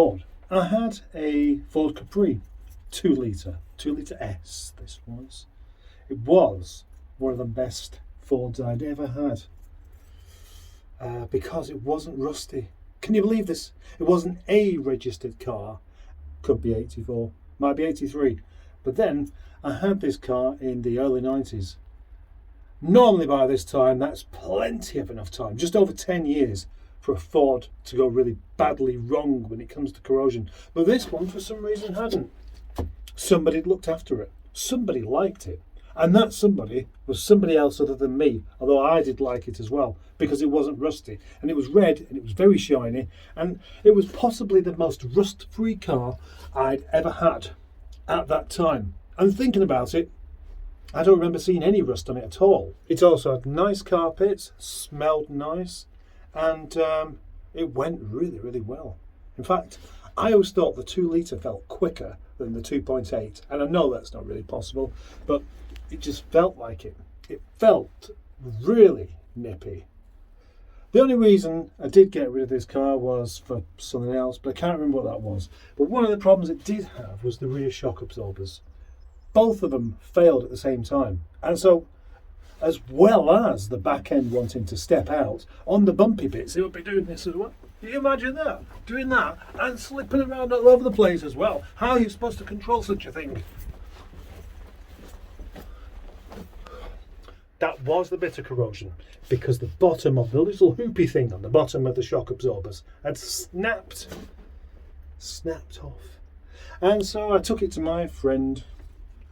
Ford. I had a Ford Capri, 2 litre S. This was. It was one of the best Fords I'd ever had because it wasn't rusty. Can you believe this? It wasn't a registered car. Could be 84, might be 83. But then I had this car in the early 90s. Normally by this time, that's plenty of enough time, just over 10 years for a Ford to go really badly wrong when it comes to corrosion. But this one, for some reason, hadn't. Somebody had looked after it. Somebody liked it. And that somebody was somebody else other than me, although I did like it as well, because it wasn't rusty. And it was red, and it was very shiny, and it was possibly the most rust-free car I'd ever had at that time. And thinking about it, I don't remember seeing any rust on it at all. It also had nice carpets, smelled nice, and it went really, really well. In fact, I always thought the 2 litre felt quicker than the 2.8, and I know that's not really possible, but it just felt like it. It felt really nippy. The only reason I did get rid of this car was for something else, but I can't remember what that was. But one of the problems it did have was the rear shock absorbers. Both of them failed at the same time. And so, as well as the back end wanting to step out, on the bumpy bits, it would be doing this as well. Can you imagine that? Doing that and slipping around all over the place as well. How are you supposed to control such a thing? That was the bit of corrosion, because the bottom of the little hoopy thing on the bottom of the shock absorbers had snapped off. And so I took it to my friend,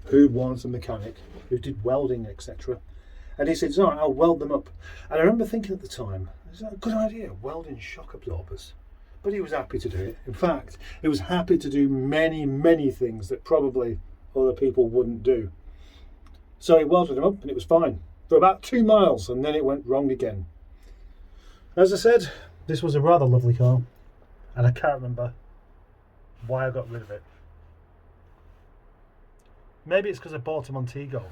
who was a mechanic, who did welding, etc. And he said, "All right, I'll weld them up." And I remember thinking at the time, is that a good idea, welding shock absorbers? But he was happy to do it. In fact, he was happy to do many, many things that probably other people wouldn't do. So he welded them up and it was fine for about 2 miles, and then it went wrong again. As I said, this was a rather lovely car, and I can't remember why I got rid of it. Maybe it's because I bought him on Tego.